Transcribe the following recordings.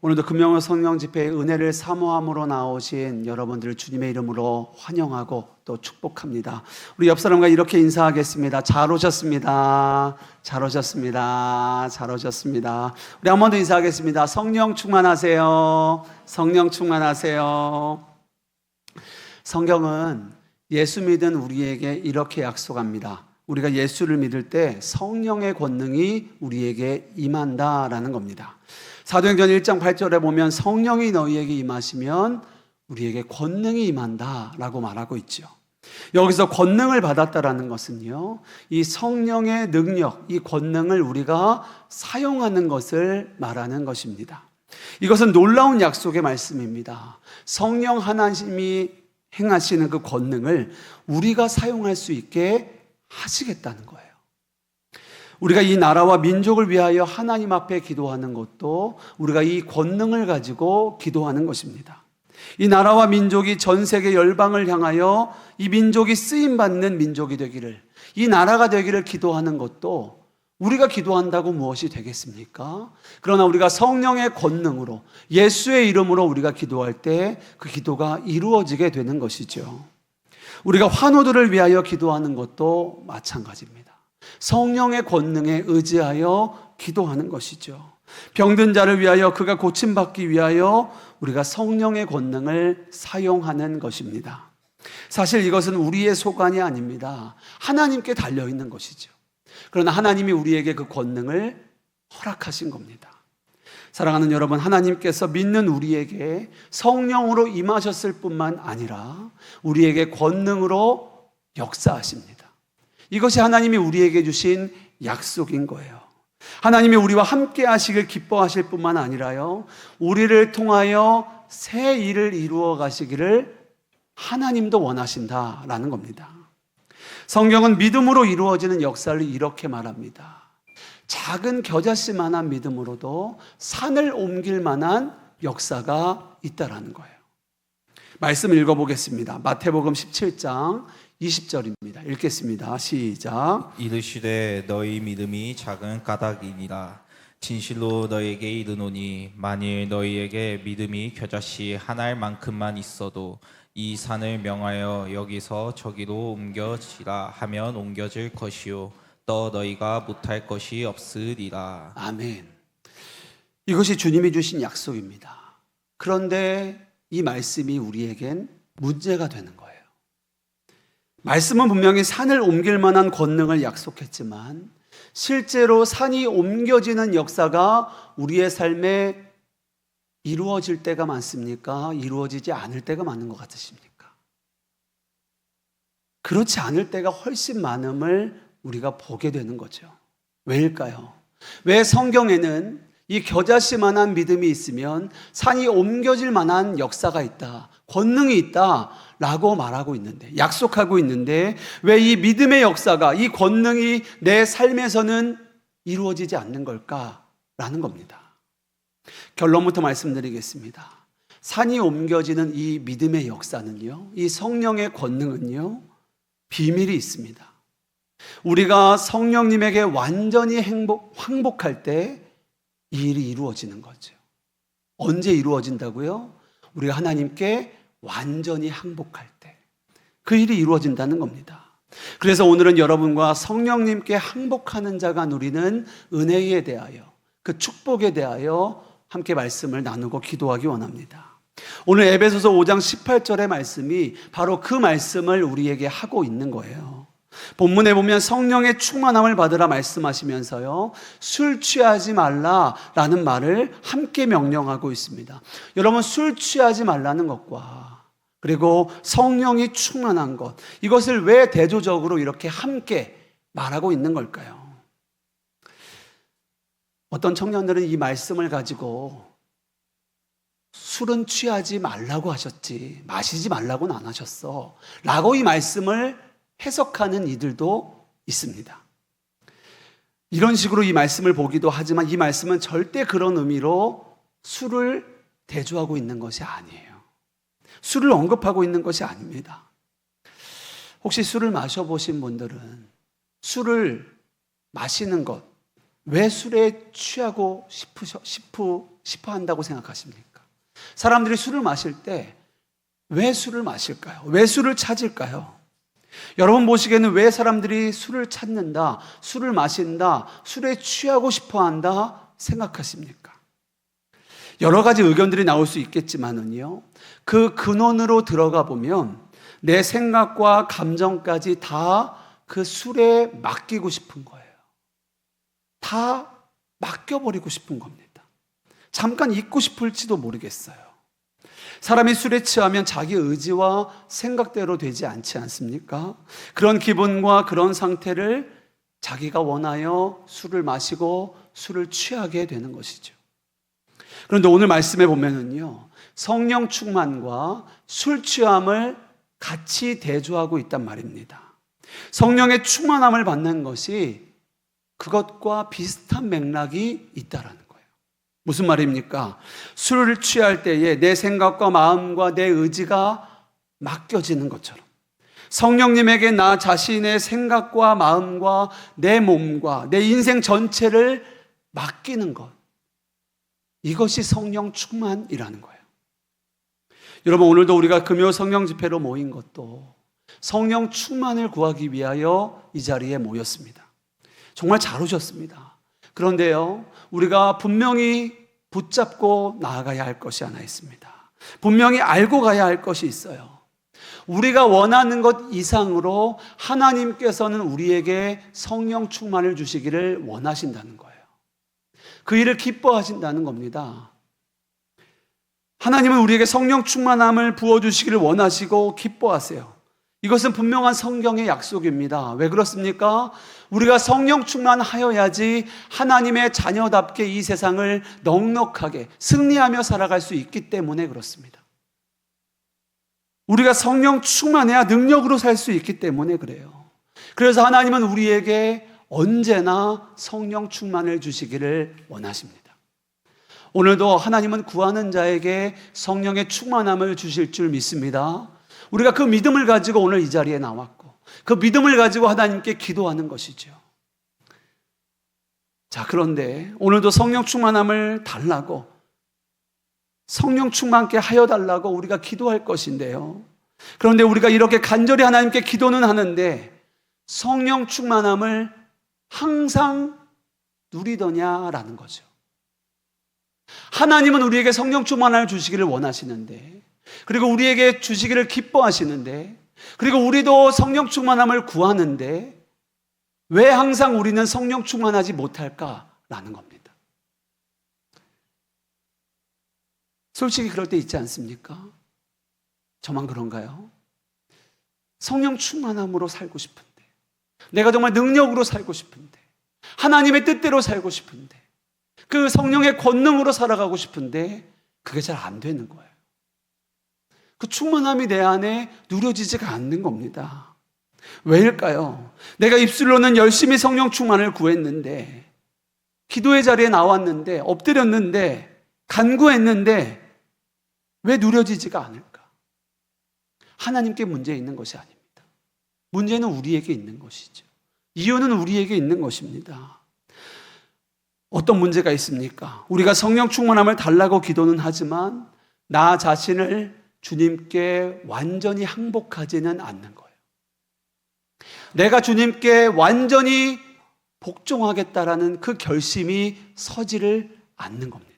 오늘도 금명호 성령 집회의 은혜를 사모함으로 나오신 여러분들을 주님의 이름으로 환영하고 또 축복합니다. 우리 옆 사람과 이렇게 인사하겠습니다. 잘 오셨습니다. 잘 오셨습니다. 잘 오셨습니다. 우리 한 번 더 인사하겠습니다. 성령 충만하세요. 성령 충만하세요. 성경은 예수 믿은 우리에게 이렇게 약속합니다. 우리가 예수를 믿을 때 성령의 권능이 우리에게 임한다라는 겁니다. 사도행전 1장 8절에 보면 성령이 너희에게 임하시면 우리에게 권능이 임한다라고 말하고 있죠. 여기서 권능을 받았다라는 것은요, 이 성령의 능력, 이 권능을 우리가 사용하는 것을 말하는 것입니다. 이것은 놀라운 약속의 말씀입니다. 성령 하나님이 행하시는 그 권능을 우리가 사용할 수 있게 하시겠다는 거예요. 우리가 이 나라와 민족을 위하여 하나님 앞에 기도하는 것도 우리가 이 권능을 가지고 기도하는 것입니다. 이 나라와 민족이 전 세계 열방을 향하여 이 민족이 쓰임받는 민족이 되기를, 이 나라가 되기를 기도하는 것도 우리가 기도한다고 무엇이 되겠습니까? 그러나 우리가 성령의 권능으로 예수의 이름으로 우리가 기도할 때 그 기도가 이루어지게 되는 것이죠. 우리가 환우들을 위하여 기도하는 것도 마찬가지입니다. 성령의 권능에 의지하여 기도하는 것이죠. 병든 자를 위하여 그가 고침받기 위하여 우리가 성령의 권능을 사용하는 것입니다. 사실 이것은 우리의 소관이 아닙니다. 하나님께 달려있는 것이죠. 그러나 하나님이 우리에게 그 권능을 허락하신 겁니다. 사랑하는 여러분, 하나님께서 믿는 우리에게 성령으로 임하셨을 뿐만 아니라 우리에게 권능으로 역사하십니다. 이것이 하나님이 우리에게 주신 약속인 거예요. 하나님이 우리와 함께 하시길 기뻐하실 뿐만 아니라요, 우리를 통하여 새 일을 이루어 가시기를 하나님도 원하신다라는 겁니다. 성경은 믿음으로 이루어지는 역사를 이렇게 말합니다. 작은 겨자씨만한 믿음으로도 산을 옮길 만한 역사가 있다라는 거예요. 말씀 읽어보겠습니다. 마태복음 17장 20절입니다. 읽겠습니다. 시작. 이르시되 너희 믿음이 작은 까닭이니라. 진실로 너희에게 이르노니 만일 너희에게 믿음이 겨자씨 한 알만큼만 있어도 이 산을 명하여 여기서 저기로 옮겨지라 하면 옮겨질 것이요 또 너희가 못할 것이 없으리라. 아멘. 이것이 주님이 주신 약속입니다. 그런데 이 말씀이 우리에겐 문제가 되는 거예요. 말씀은 분명히 산을 옮길 만한 권능을 약속했지만 실제로 산이 옮겨지는 역사가 우리의 삶에 이루어질 때가 많습니까? 이루어지지 않을 때가 많은 것 같으십니까? 그렇지 않을 때가 훨씬 많음을 우리가 보게 되는 거죠. 왜일까요? 왜 성경에는 이 겨자씨만한 믿음이 있으면 산이 옮겨질 만한 역사가 있다, 권능이 있다 라고 말하고 있는데, 약속하고 있는데 왜 이 믿음의 역사가, 이 권능이 내 삶에서는 이루어지지 않는 걸까라는 겁니다. 결론부터 말씀드리겠습니다. 산이 옮겨지는 이 믿음의 역사는요, 이 성령의 권능은요, 비밀이 있습니다. 우리가 성령님에게 완전히 항복할 때 이 일이 이루어지는 거죠. 언제 이루어진다고요? 우리가 하나님께 완전히 항복할 때 그 일이 이루어진다는 겁니다. 그래서 오늘은 여러분과 성령님께 항복하는 자가 누리는 은혜에 대하여, 그 축복에 대하여 함께 말씀을 나누고 기도하기 원합니다. 오늘 에베소서 5장 18절의 말씀이 바로 그 말씀을 우리에게 하고 있는 거예요. 본문에 보면 성령의 충만함을 받으라 말씀하시면서요, 술 취하지 말라라는 말을 함께 명령하고 있습니다. 여러분, 술 취하지 말라는 것과 그리고 성령이 충만한 것, 이것을 왜 대조적으로 이렇게 함께 말하고 있는 걸까요? 어떤 청년들은 이 말씀을 가지고 술은 취하지 말라고 하셨지 마시지 말라고는 안 하셨어 라고 이 말씀을 해석하는 이들도 있습니다. 이런 식으로 이 말씀을 보기도 하지만 이 말씀은 절대 그런 의미로 술을 대조하고 있는 것이 아니에요. 술을 언급하고 있는 것이 아닙니다. 혹시 술을 마셔보신 분들은 술을 마시는 것, 왜 술에 취하고 싶어 한다고 생각하십니까? 사람들이 술을 마실 때 왜 술을 마실까요? 왜 술을 찾을까요? 여러분 보시기에는 왜 사람들이 술을 찾는다, 술을 마신다, 술에 취하고 싶어 한다 생각하십니까? 여러 가지 의견들이 나올 수 있겠지만은요, 그 근원으로 들어가 보면 내 생각과 감정까지 다 그 술에 맡기고 싶은 거예요. 다 맡겨버리고 싶은 겁니다. 잠깐 잊고 싶을지도 모르겠어요. 사람이 술에 취하면 자기 의지와 생각대로 되지 않지 않습니까? 그런 기분과 그런 상태를 자기가 원하여 술을 마시고 술을 취하게 되는 것이죠. 그런데 오늘 말씀에 보면은요, 성령 충만과 술 취함을 같이 대조하고 있단 말입니다. 성령의 충만함을 받는 것이 그것과 비슷한 맥락이 있다라는 거예요. 무슨 말입니까? 술을 취할 때에 내 생각과 마음과 내 의지가 맡겨지는 것처럼 성령님에게 나 자신의 생각과 마음과 내 몸과 내 인생 전체를 맡기는 것, 이것이 성령 충만이라는 거예요. 여러분, 오늘도 우리가 금요 성령 집회로 모인 것도 성령 충만을 구하기 위하여 이 자리에 모였습니다. 정말 잘 오셨습니다. 그런데요, 우리가 분명히 붙잡고 나아가야 할 것이 하나 있습니다. 분명히 알고 가야 할 것이 있어요. 우리가 원하는 것 이상으로 하나님께서는 우리에게 성령 충만을 주시기를 원하신다는 거예요. 그 일을 기뻐하신다는 겁니다. 하나님은 우리에게 성령 충만함을 부어주시기를 원하시고 기뻐하세요. 이것은 분명한 성경의 약속입니다. 왜 그렇습니까? 우리가 성령 충만하여야지 하나님의 자녀답게 이 세상을 넉넉하게 승리하며 살아갈 수 있기 때문에 그렇습니다. 우리가 성령 충만해야 능력으로 살 수 있기 때문에 그래요. 그래서 하나님은 우리에게 언제나 성령 충만을 주시기를 원하십니다. 오늘도 하나님은 구하는 자에게 성령의 충만함을 주실 줄 믿습니다. 우리가 그 믿음을 가지고 오늘 이 자리에 나왔고 그 믿음을 가지고 하나님께 기도하는 것이죠. 자, 그런데 오늘도 성령 충만함을 달라고, 성령 충만케 하여 달라고 우리가 기도할 것인데요. 그런데 우리가 이렇게 간절히 하나님께 기도는 하는데 성령 충만함을 항상 누리더냐라는 거죠. 하나님은 우리에게 성령 충만함을 주시기를 원하시는데, 그리고 우리에게 주시기를 기뻐하시는데, 그리고 우리도 성령 충만함을 구하는데 왜 항상 우리는 성령 충만하지 못할까라는 겁니다. 솔직히 그럴 때 있지 않습니까? 저만 그런가요? 성령 충만함으로 살고 싶은데, 내가 정말 능력으로 살고 싶은데, 하나님의 뜻대로 살고 싶은데, 그 성령의 권능으로 살아가고 싶은데 그게 잘 안 되는 거예요. 그 충만함이 내 안에 누려지지가 않는 겁니다. 왜일까요? 내가 입술로는 열심히 성령 충만을 구했는데, 기도의 자리에 나왔는데, 엎드렸는데, 간구했는데 왜 누려지지가 않을까? 하나님께 문제 있는 것이 아닙니다. 문제는 우리에게 있는 것이죠. 이유는 우리에게 있는 것입니다. 어떤 문제가 있습니까? 우리가 성령 충만함을 달라고 기도는 하지만 나 자신을 주님께 완전히 항복하지는 않는 거예요. 내가 주님께 완전히 복종하겠다라는 그 결심이 서지를 않는 겁니다.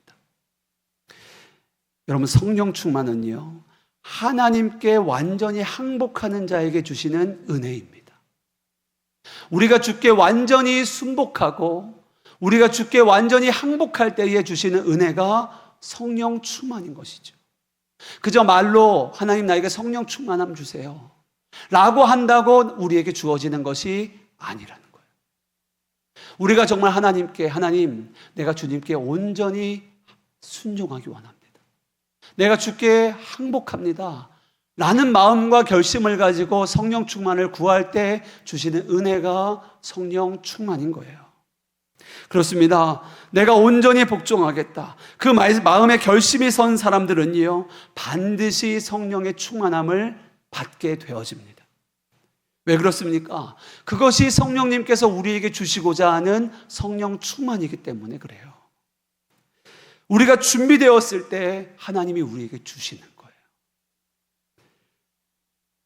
여러분, 성령 충만은요, 하나님께 완전히 항복하는 자에게 주시는 은혜입니다. 우리가 주께 완전히 순복하고 우리가 주께 완전히 항복할 때에 주시는 은혜가 성령 충만인 것이죠. 그저 말로 하나님 나에게 성령 충만함 주세요 라고 한다고 우리에게 주어지는 것이 아니라는 거예요. 우리가 정말 하나님께, 하나님 내가 주님께 온전히 순종하기 원합니다, 내가 주께 항복합니다 라는 마음과 결심을 가지고 성령 충만을 구할 때 주시는 은혜가 성령 충만인 거예요. 그렇습니다. 내가 온전히 복종하겠다, 그 마음의 결심이 선 사람들은요 반드시 성령의 충만함을 받게 되어집니다. 왜 그렇습니까? 그것이 성령님께서 우리에게 주시고자 하는 성령 충만이기 때문에 그래요. 우리가 준비되었을 때 하나님이 우리에게 주시는 거예요.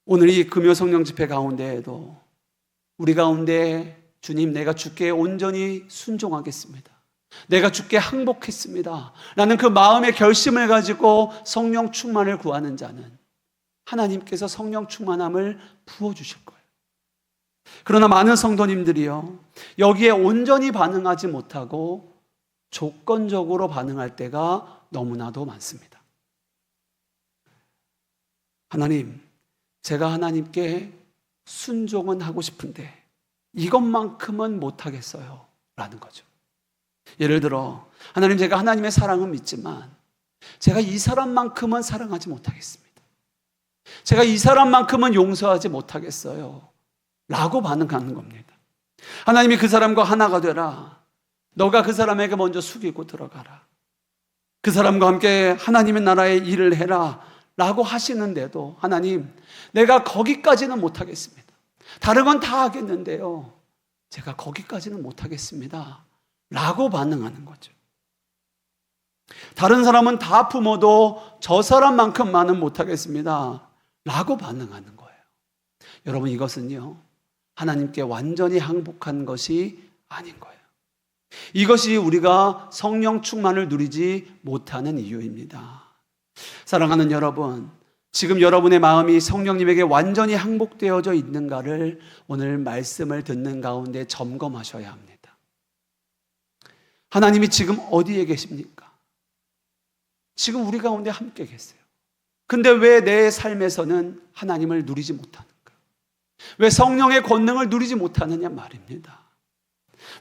오늘 이 금요 성령 집회 가운데에도 우리 가운데 주님, 내가 주께 온전히 순종하겠습니다. 내가 주께 항복했습니다. 라는 그 마음의 결심을 가지고 성령 충만을 구하는 자는 하나님께서 성령 충만함을 부어주실 거예요. 그러나 많은 성도님들이요, 여기에 온전히 반응하지 못하고 조건적으로 반응할 때가 너무나도 많습니다. 하나님, 제가 하나님께 순종은 하고 싶은데 이것만큼은 못하겠어요 라는 거죠. 예를 들어, 하나님, 제가 하나님의 사랑은 믿지만 제가 이 사람만큼은 사랑하지 못하겠습니다. 제가 이 사람만큼은 용서하지 못하겠어요 라고 반응하는 겁니다. 하나님이 그 사람과 하나가 되라, 너가 그 사람에게 먼저 숙이고 들어가라, 그 사람과 함께 하나님의 나라의 일을 해라 라고 하시는데도 하나님, 내가 거기까지는 못하겠습니다. 다른 건 다 하겠는데요, 제가 거기까지는 못하겠습니다 라고 반응하는 거죠. 다른 사람은 다 품어도 저 사람만큼만은 못하겠습니다 라고 반응하는 거예요. 여러분, 이것은요, 하나님께 완전히 항복한 것이 아닌 거예요. 이것이 우리가 성령 충만을 누리지 못하는 이유입니다. 사랑하는 여러분, 지금 여러분의 마음이 성령님에게 완전히 항복되어져 있는가를 오늘 말씀을 듣는 가운데 점검하셔야 합니다. 하나님이 지금 어디에 계십니까? 지금 우리 가운데 함께 계세요. 근데 왜 내 삶에서는 하나님을 누리지 못하는가? 왜 성령의 권능을 누리지 못하느냐 말입니다.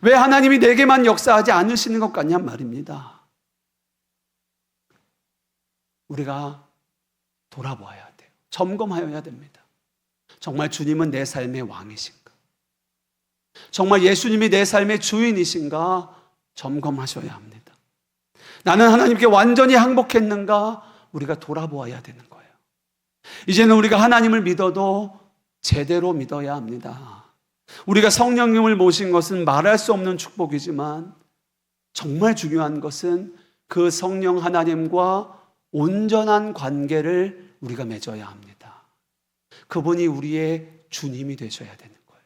왜 하나님이 내게만 역사하지 않으시는 것 같냐 말입니다. 우리가 돌아보아야 돼요. 점검하여야 됩니다. 정말 주님은 내 삶의 왕이신가? 정말 예수님이 내 삶의 주인이신가? 점검하셔야 합니다. 나는 하나님께 완전히 항복했는가? 우리가 돌아보아야 되는 거예요. 이제는 우리가 하나님을 믿어도 제대로 믿어야 합니다. 우리가 성령님을 모신 것은 말할 수 없는 축복이지만 정말 중요한 것은 그 성령 하나님과 온전한 관계를 우리가 맺어야 합니다. 그분이 우리의 주님이 되셔야 되는 거예요.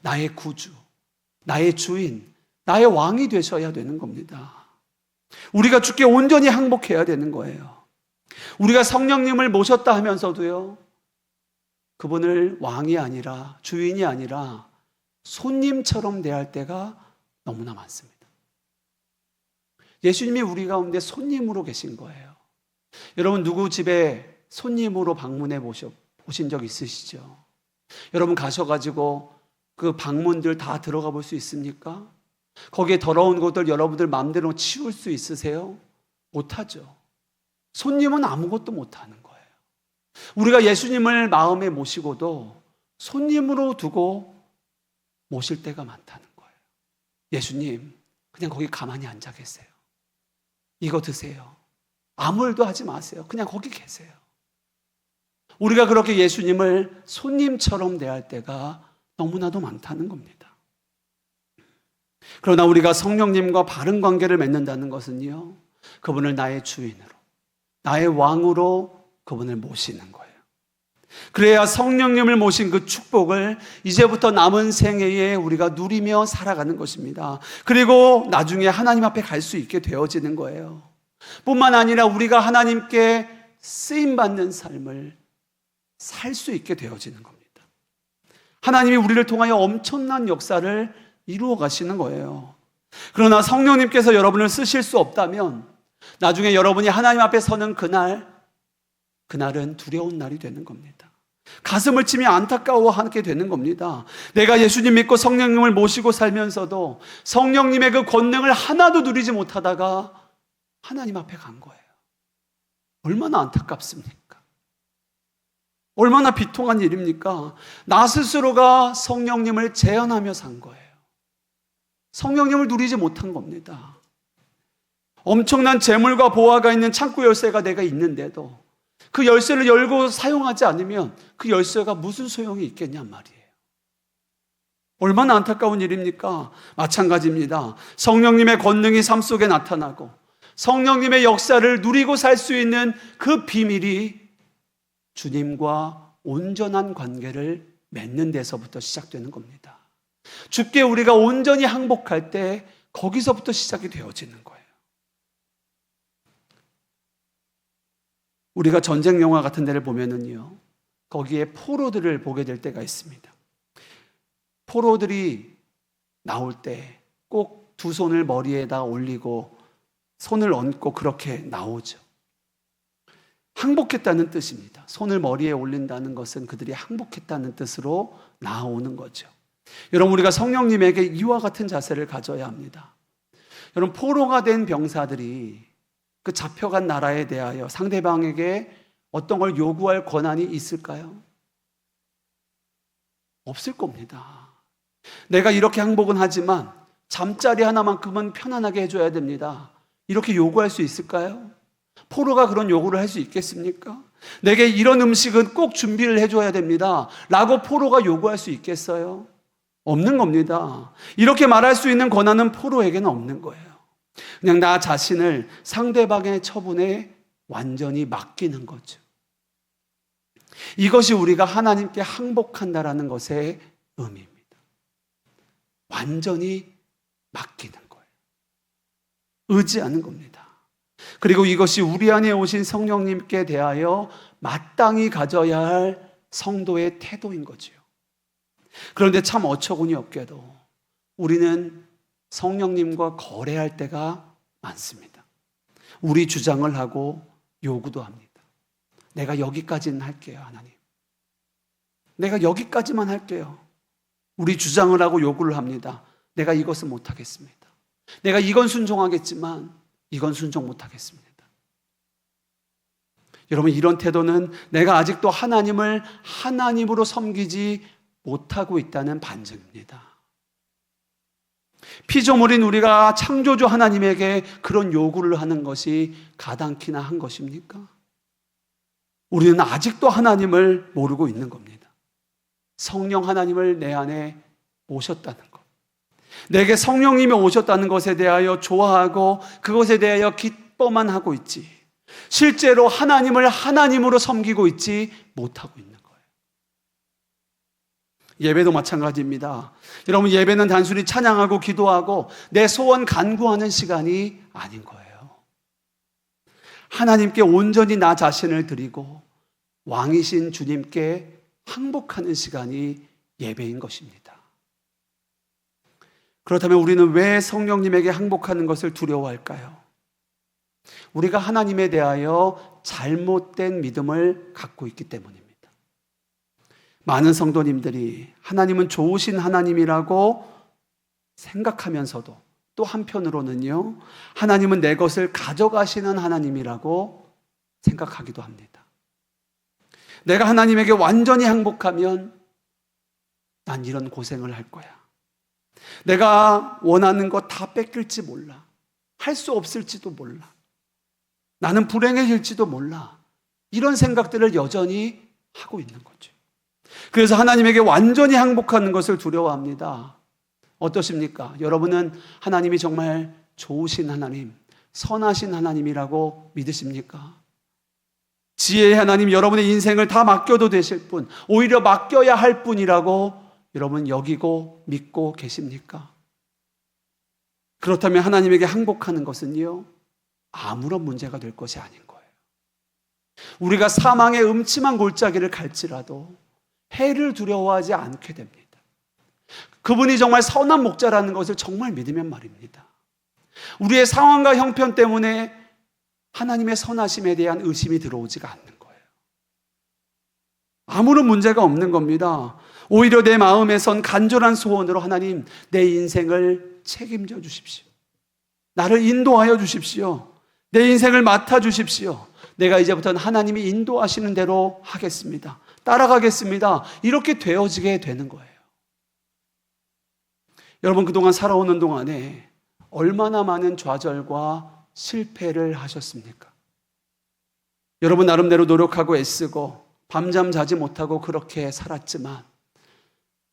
나의 구주, 나의 주인, 나의 왕이 되셔야 되는 겁니다. 우리가 주께 온전히 항복해야 되는 거예요. 우리가 성령님을 모셨다 하면서도요, 그분을 왕이 아니라, 주인이 아니라 손님처럼 대할 때가 너무나 많습니다. 예수님이 우리 가운데 손님으로 계신 거예요. 여러분, 누구 집에 손님으로 방문해 보신 적 있으시죠? 여러분 가셔가지고 그 방문들 다 들어가 볼 수 있습니까? 거기에 더러운 것들 여러분들 마음대로 치울 수 있으세요? 못하죠. 손님은 아무것도 못하는 거예요. 우리가 예수님을 마음에 모시고도 손님으로 두고 모실 때가 많다는 거예요. 예수님, 그냥 거기 가만히 앉아 계세요. 이거 드세요. 아무 일도 하지 마세요. 그냥 거기 계세요. 우리가 그렇게 예수님을 손님처럼 대할 때가 너무나도 많다는 겁니다. 그러나 우리가 성령님과 바른 관계를 맺는다는 것은요, 그분을 나의 주인으로, 나의 왕으로 그분을 모시는 거예요. 그래야 성령님을 모신 그 축복을 이제부터 남은 생애에 우리가 누리며 살아가는 것입니다. 그리고 나중에 하나님 앞에 갈 수 있게 되어지는 거예요. 뿐만 아니라 우리가 하나님께 쓰임받는 삶을 살 수 있게 되어지는 겁니다. 하나님이 우리를 통하여 엄청난 역사를 이루어 가시는 거예요. 그러나 성령님께서 여러분을 쓰실 수 없다면 나중에 여러분이 하나님 앞에 서는 그날은 두려운 날이 되는 겁니다. 가슴을 치며 안타까워하게 되는 겁니다. 내가 예수님 믿고 성령님을 모시고 살면서도 성령님의 그 권능을 하나도 누리지 못하다가 하나님 앞에 간 거예요. 얼마나 안타깝습니까? 얼마나 비통한 일입니까? 나 스스로가 성령님을 제한하며 산 거예요. 성령님을 누리지 못한 겁니다. 엄청난 재물과 보화가 있는 창고 열쇠가 내가 있는데도 그 열쇠를 열고 사용하지 않으면 그 열쇠가 무슨 소용이 있겠냔 말이에요. 얼마나 안타까운 일입니까? 마찬가지입니다. 성령님의 권능이 삶 속에 나타나고 성령님의 역사를 누리고 살 수 있는 그 비밀이 주님과 온전한 관계를 맺는 데서부터 시작되는 겁니다. 주께 우리가 온전히 항복할 때 거기서부터 시작이 되어지는 거예요. 우리가 전쟁 영화 같은 데를 보면은요, 거기에 포로들을 보게 될 때가 있습니다. 포로들이 나올 때 꼭 두 손을 머리에다 올리고 손을 얹고 그렇게 나오죠. 항복했다는 뜻입니다. 손을 머리에 올린다는 것은 그들이 항복했다는 뜻으로 나오는 거죠. 여러분, 우리가 성령님에게 이와 같은 자세를 가져야 합니다. 여러분, 포로가 된 병사들이 그 잡혀간 나라에 대하여 상대방에게 어떤 걸 요구할 권한이 있을까요? 없을 겁니다. 내가 이렇게 항복은 하지만 잠자리 하나만큼은 편안하게 해줘야 됩니다. 이렇게 요구할 수 있을까요? 포로가 그런 요구를 할 수 있겠습니까? 내게 이런 음식은 꼭 준비를 해줘야 됩니다. 라고 포로가 요구할 수 있겠어요? 없는 겁니다. 이렇게 말할 수 있는 권한은 포로에게는 없는 거예요. 그냥 나 자신을 상대방의 처분에 완전히 맡기는 거죠. 이것이 우리가 하나님께 항복한다라는 것의 의미입니다. 완전히 맡기는 거예요. 의지하는 겁니다. 그리고 이것이 우리 안에 오신 성령님께 대하여 마땅히 가져야 할 성도의 태도인 거지요. 그런데 참 어처구니 없게도 우리는 성령님과 거래할 때가 많습니다. 우리 주장을 하고 요구도 합니다. 내가 여기까지는 할게요, 하나님. 내가 여기까지만 할게요. 우리 주장을 하고 요구를 합니다. 내가 이것은 못하겠습니다. 내가 이건 순종하겠지만 이건 순종 못하겠습니다. 여러분, 이런 태도는 내가 아직도 하나님을 하나님으로 섬기지 못하고 있다는 반증입니다. 피조물인 우리가 창조주 하나님에게 그런 요구를 하는 것이 가당키나 한 것입니까? 우리는 아직도 하나님을 모르고 있는 겁니다. 성령 하나님을 내 안에 모셨다는 것, 내게 성령님이 오셨다는 것에 대하여 좋아하고 그것에 대하여 기뻐만 하고 있지, 실제로 하나님을 하나님으로 섬기고 있지 못하고 있는 거예요. 예배도 마찬가지입니다. 여러분, 예배는 단순히 찬양하고 기도하고 내 소원 간구하는 시간이 아닌 거예요. 하나님께 온전히 나 자신을 드리고 왕이신 주님께 항복하는 시간이 예배인 것입니다. 그렇다면 우리는 왜 성령님에게 항복하는 것을 두려워할까요? 우리가 하나님에 대하여 잘못된 믿음을 갖고 있기 때문입니다. 많은 성도님들이 하나님은 좋으신 하나님이라고 생각하면서도 또 한편으로는요, 하나님은 내 것을 가져가시는 하나님이라고 생각하기도 합니다. 내가 하나님에게 완전히 항복하면 난 이런 고생을 할 거야. 내가 원하는 거 다 뺏길지 몰라. 할 수 없을지도 몰라. 나는 불행해질지도 몰라. 이런 생각들을 여전히 하고 있는 거죠. 그래서 하나님에게 완전히 항복하는 것을 두려워합니다. 어떠십니까? 여러분은 하나님이 정말 좋으신 하나님, 선하신 하나님이라고 믿으십니까? 지혜의 하나님, 여러분의 인생을 다 맡겨도 되실 분, 오히려 맡겨야 할 분이라고 여러분 여기고 믿고 계십니까? 그렇다면 하나님에게 항복하는 것은요, 아무런 문제가 될 것이 아닌 거예요. 우리가 사망의 음침한 골짜기를 갈지라도 해를 두려워하지 않게 됩니다. 그분이 정말 선한 목자라는 것을 정말 믿으면 말입니다. 우리의 상황과 형편 때문에 하나님의 선하심에 대한 의심이 들어오지가 않는 거예요. 아무런 문제가 없는 겁니다. 오히려 내 마음에선 간절한 소원으로 하나님, 내 인생을 책임져 주십시오. 나를 인도하여 주십시오. 내 인생을 맡아 주십시오. 내가 이제부터는 하나님이 인도하시는 대로 하겠습니다. 따라가겠습니다. 이렇게 되어지게 되는 거예요. 여러분, 그동안 살아오는 동안에 얼마나 많은 좌절과 실패를 하셨습니까? 여러분 나름대로 노력하고 애쓰고 밤잠 자지 못하고 그렇게 살았지만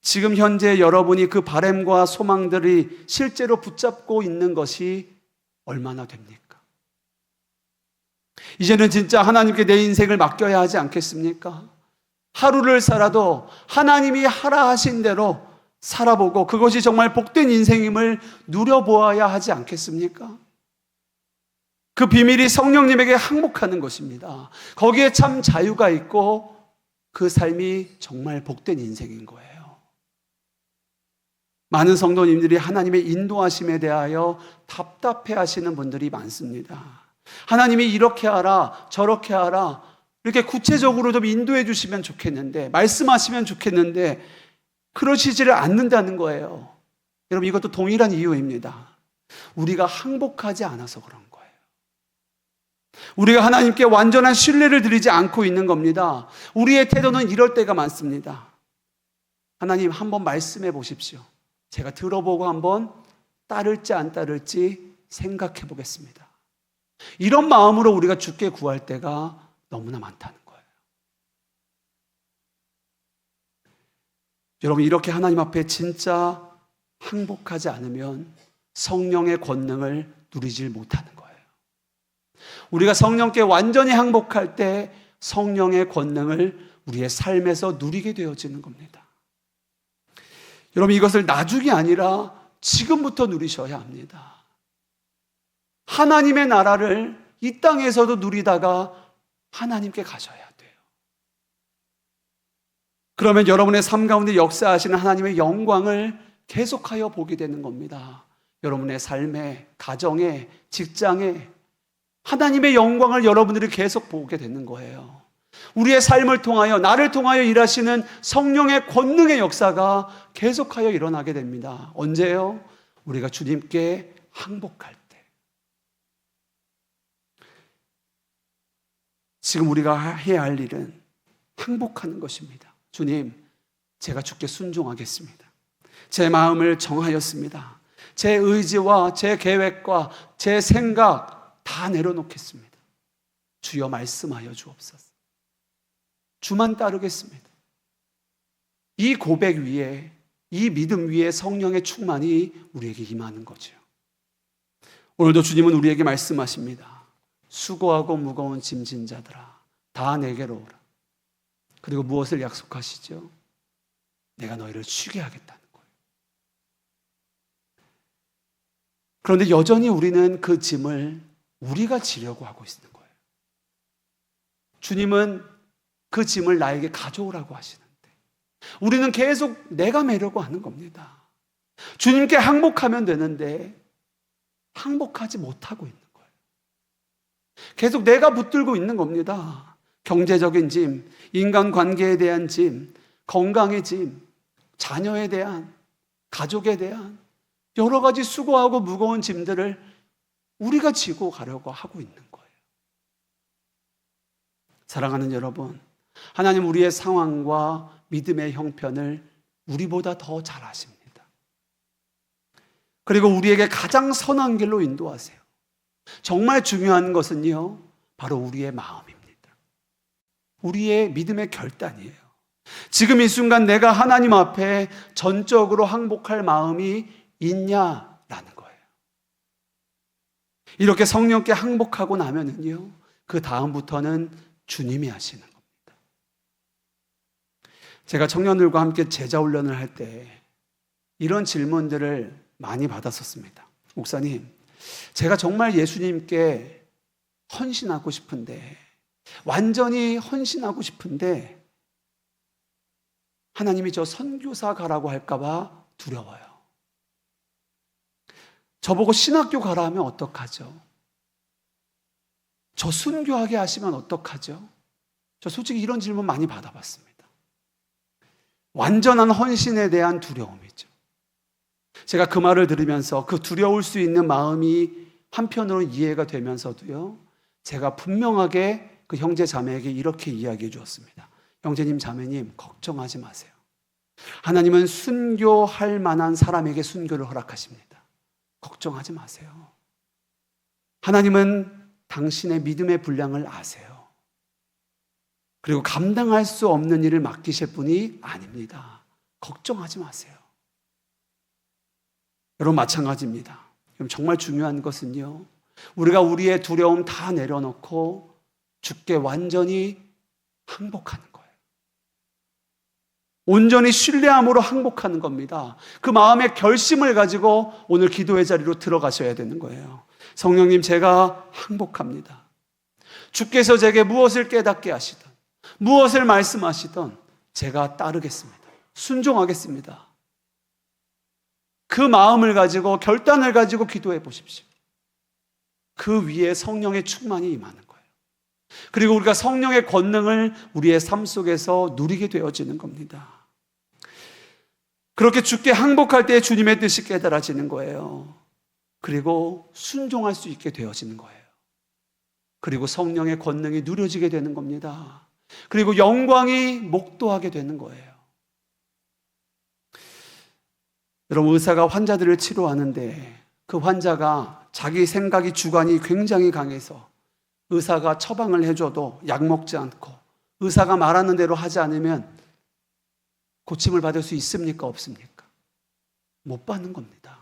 지금 현재 여러분이 그 바람과 소망들이 실제로 붙잡고 있는 것이 얼마나 됩니까? 이제는 진짜 하나님께 내 인생을 맡겨야 하지 않겠습니까? 하루를 살아도 하나님이 하라 하신 대로 살아보고 그것이 정말 복된 인생임을 누려보아야 하지 않겠습니까? 그 비밀이 성령님에게 항복하는 것입니다. 거기에 참 자유가 있고 그 삶이 정말 복된 인생인 거예요. 많은 성도님들이 하나님의 인도하심에 대하여 답답해 하시는 분들이 많습니다. 하나님이 이렇게 하라, 저렇게 하라, 이렇게 구체적으로 좀 인도해 주시면 좋겠는데, 말씀하시면 좋겠는데, 그러시지를 않는다는 거예요. 여러분, 이것도 동일한 이유입니다. 우리가 항복하지 않아서 그런 거예요. 우리가 하나님께 완전한 신뢰를 드리지 않고 있는 겁니다. 우리의 태도는 이럴 때가 많습니다. 하나님, 한번 말씀해 보십시오. 제가 들어보고 한번 따를지 안 따를지 생각해 보겠습니다. 이런 마음으로 우리가 주께 구할 때가 너무나 많다는 거예요. 여러분, 이렇게 하나님 앞에 진짜 항복하지 않으면 성령의 권능을 누리질 못하는 거예요. 우리가 성령께 완전히 항복할 때 성령의 권능을 우리의 삶에서 누리게 되어지는 겁니다. 여러분, 이것을 나중이 아니라 지금부터 누리셔야 합니다. 하나님의 나라를 이 땅에서도 누리다가 하나님께 가셔야 돼요. 그러면 여러분의 삶 가운데 역사하시는 하나님의 영광을 계속하여 보게 되는 겁니다. 여러분의 삶에, 가정에, 직장에 하나님의 영광을 여러분들이 계속 보게 되는 거예요. 우리의 삶을 통하여, 나를 통하여 일하시는 성령의 권능의 역사가 계속하여 일어나게 됩니다. 언제요? 우리가 주님께 항복할 때. 지금 우리가 해야 할 일은 항복하는 것입니다. 주님, 제가 주께 순종하겠습니다. 제 마음을 정하였습니다. 제 의지와 제 계획과 제 생각 다 내려놓겠습니다. 주여 말씀하여 주옵소서. 주만 따르겠습니다. 이 고백 위에, 이 믿음 위에 성령의 충만이 우리에게 임하는 거죠. 오늘도 주님은 우리에게 말씀하십니다. 수고하고 무거운 짐진 자들아, 다 내게로 오라. 그리고 무엇을 약속하시죠? 내가 너희를 쉬게 하겠다는 거예요. 그런데 여전히 우리는 그 짐을 우리가 지려고 하고 있는 거예요. 주님은 그 짐을 나에게 가져오라고 하시는데 우리는 계속 내가 매려고 하는 겁니다. 주님께 항복하면 되는데 항복하지 못하고 있는 거예요. 계속 내가 붙들고 있는 겁니다. 경제적인 짐, 인간관계에 대한 짐, 건강의 짐, 자녀에 대한, 가족에 대한 여러 가지 수고하고 무거운 짐들을 우리가 지고 가려고 하고 있는 거예요. 사랑하는 여러분, 하나님 우리의 상황과 믿음의 형편을 우리보다 더 잘 아십니다. 그리고 우리에게 가장 선한 길로 인도하세요. 정말 중요한 것은요, 바로 우리의 마음입니다. 우리의 믿음의 결단이에요. 지금 이 순간 내가 하나님 앞에 전적으로 항복할 마음이 있냐라는 거예요. 이렇게 성령께 항복하고 나면은요, 그 다음부터는 주님이 하시는 겁니다. 제가 청년들과 함께 제자 훈련을 할 때 이런 질문들을 많이 받았었습니다. 목사님, 제가 정말 예수님께 헌신하고 싶은데, 완전히 헌신하고 싶은데 하나님이 저 선교사 가라고 할까봐 두려워요. 저보고 신학교 가라 하면 어떡하죠? 저 순교하게 하시면 어떡하죠? 저 솔직히 이런 질문 많이 받아봤습니다. 완전한 헌신에 대한 두려움이죠. 제가 그 말을 들으면서 그 두려울 수 있는 마음이 한편으로 이해가 되면서도요, 제가 분명하게 그 형제 자매에게 이렇게 이야기해 주었습니다. 형제님 자매님, 걱정하지 마세요. 하나님은 순교할 만한 사람에게 순교를 허락하십니다. 걱정하지 마세요. 하나님은 당신의 믿음의 분량을 아세요. 그리고 감당할 수 없는 일을 맡기실 분이 아닙니다. 걱정하지 마세요. 여러분, 마찬가지입니다. 정말 중요한 것은요, 우리가 우리의 두려움 다 내려놓고 주께 완전히 항복하는 거예요. 온전히 신뢰함으로 항복하는 겁니다. 그 마음의 결심을 가지고 오늘 기도의 자리로 들어가셔야 되는 거예요. 성령님, 제가 항복합니다. 주께서 제게 무엇을 깨닫게 하시든 무엇을 말씀하시든 제가 따르겠습니다. 순종하겠습니다. 그 마음을 가지고 결단을 가지고 기도해 보십시오. 그 위에 성령의 충만이 임하는 거예요. 그리고 우리가 성령의 권능을 우리의 삶 속에서 누리게 되어지는 겁니다. 그렇게 주께 항복할 때 주님의 뜻이 깨달아지는 거예요. 그리고 순종할 수 있게 되어지는 거예요. 그리고 성령의 권능이 누려지게 되는 겁니다. 그리고 영광이 목도하게 되는 거예요. 여러분, 의사가 환자들을 치료하는데 그 환자가 자기 생각이 주관이 굉장히 강해서 의사가 처방을 해줘도 약 먹지 않고 의사가 말하는 대로 하지 않으면 고침을 받을 수 있습니까? 없습니까? 못 받는 겁니다.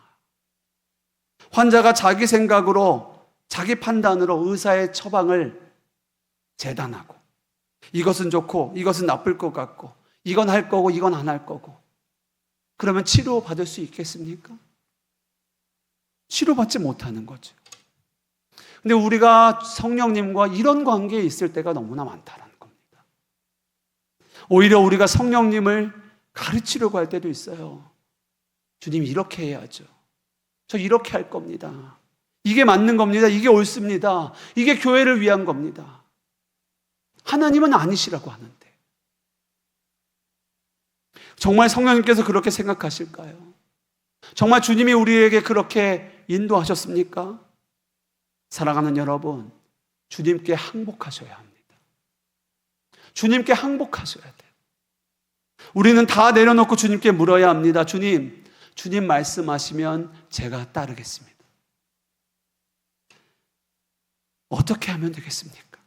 환자가 자기 생각으로 자기 판단으로 의사의 처방을 재단하고 이것은 좋고 이것은 나쁠 것 같고 이건 할 거고 이건 안 할 거고 그러면 치료받을 수 있겠습니까? 치료받지 못하는 거죠. 근데 우리가 성령님과 이런 관계에 있을 때가 너무나 많다는 겁니다. 오히려 우리가 성령님을 가르치려고 할 때도 있어요. 주님, 이렇게 해야죠. 저 이렇게 할 겁니다. 이게 맞는 겁니다. 이게 옳습니다. 이게 교회를 위한 겁니다. 하나님은 아니시라고 하는데 정말 성령님께서 그렇게 생각하실까요? 정말 주님이 우리에게 그렇게 인도하셨습니까? 사랑하는 여러분, 주님께 항복하셔야 합니다. 주님께 항복하셔야 돼요. 우리는 다 내려놓고 주님께 물어야 합니다. 주님 말씀하시면 제가 따르겠습니다. 어떻게 하면 되겠습니까?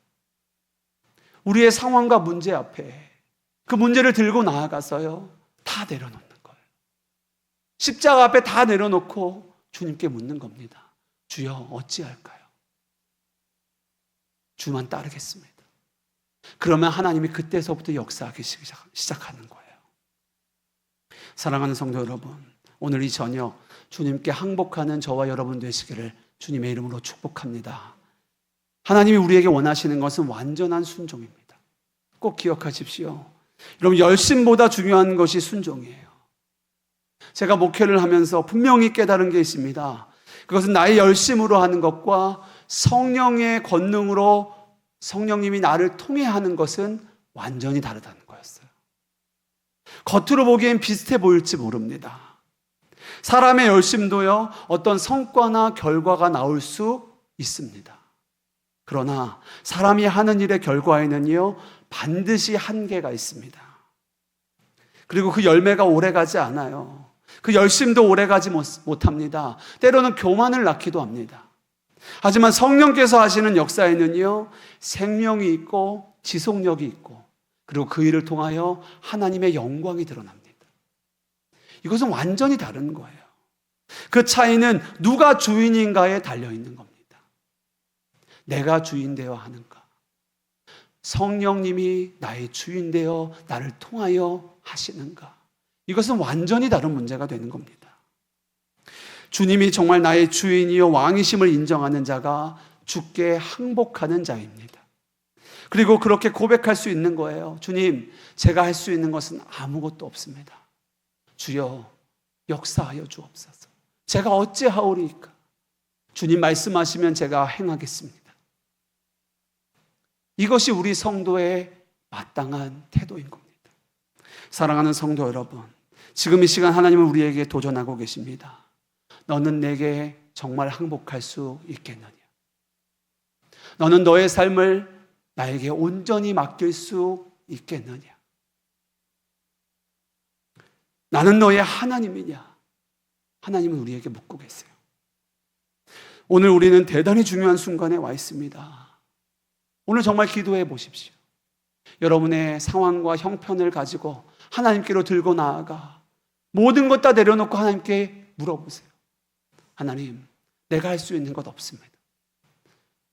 우리의 상황과 문제 앞에 그 문제를 들고 나아가서요, 다 내려놓는 거예요. 십자가 앞에 다 내려놓고 주님께 묻는 겁니다. 주여, 어찌할까요? 주만 따르겠습니다. 그러면 하나님이 그때서부터 역사하기 시작하는 거예요. 사랑하는 성도 여러분, 오늘 이 저녁 주님께 항복하는 저와 여러분 되시기를 주님의 이름으로 축복합니다. 하나님이 우리에게 원하시는 것은 완전한 순종입니다. 꼭 기억하십시오. 여러분, 열심보다 중요한 것이 순종이에요. 제가 목회를 하면서 분명히 깨달은 게 있습니다. 그것은 나의 열심으로 하는 것과 성령의 권능으로 성령님이 나를 통해 하는 것은 완전히 다르다는 거였어요. 겉으로 보기엔 비슷해 보일지 모릅니다. 사람의 열심도요, 어떤 성과나 결과가 나올 수 있습니다. 그러나 사람이 하는 일의 결과에는요, 반드시 한계가 있습니다. 그리고 그 열매가 오래가지 않아요. 그 열심도 오래가지 못합니다. 때로는 교만을 낳기도 합니다. 하지만 성령께서 하시는 역사에는요, 생명이 있고 지속력이 있고 그리고 그 일을 통하여 하나님의 영광이 드러납니다. 이것은 완전히 다른 거예요. 그 차이는 누가 주인인가에 달려있는 겁니다. 내가 주인 되어 하는가? 성령님이 나의 주인 되어 나를 통하여 하시는가? 이것은 완전히 다른 문제가 되는 겁니다. 주님이 정말 나의 주인이요 왕이심을 인정하는 자가 주께 항복하는 자입니다. 그리고 그렇게 고백할 수 있는 거예요. 주님, 제가 할 수 있는 것은 아무것도 없습니다. 주여, 역사하여 주옵소서. 제가 어찌하오리이까? 주님 말씀하시면 제가 행하겠습니다. 이것이 우리 성도의 마땅한 태도인 겁니다. 사랑하는 성도 여러분, 지금 이 시간 하나님은 우리에게 도전하고 계십니다. 너는 내게 정말 항복할 수 있겠느냐? 너는 너의 삶을 나에게 온전히 맡길 수 있겠느냐? 나는 너의 하나님이냐? 하나님은 우리에게 묻고 계세요. 오늘 우리는 대단히 중요한 순간에 와 있습니다. 오늘 정말 기도해 보십시오. 여러분의 상황과 형편을 가지고 하나님께로 들고 나아가 모든 것 다 내려놓고 하나님께 물어보세요. 하나님, 내가 할 수 있는 것 없습니다.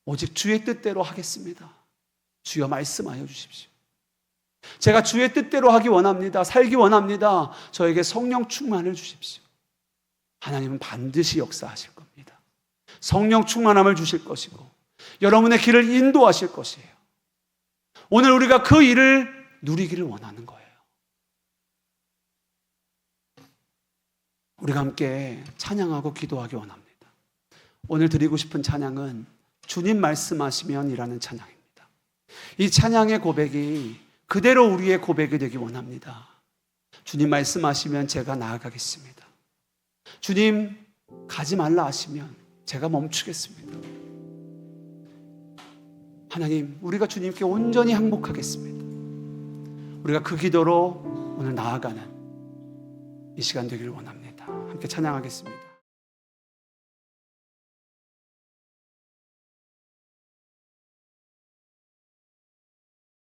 오직 주의 뜻대로 하겠습니다. 주여 말씀하여 주십시오. 제가 주의 뜻대로 하기 원합니다. 살기 원합니다. 저에게 성령 충만을 주십시오. 하나님은 반드시 역사하실 겁니다. 성령 충만함을 주실 것이고 여러분의 길을 인도하실 것이에요. 오늘 우리가 그 일을 누리기를 원하는 거예요. 우리가 함께 찬양하고 기도하기 원합니다. 오늘 드리고 싶은 찬양은 주님 말씀하시면 이라는 찬양입니다. 이 찬양의 고백이 그대로 우리의 고백이 되기 원합니다. 주님 말씀하시면 제가 나아가겠습니다. 주님 가지 말라 하시면 제가 멈추겠습니다. 하나님, 우리가 주님께 온전히 항복하겠습니다. 우리가 그 기도로 오늘 나아가는 이 시간 되기를 원합니다. 함께 찬양하겠습니다.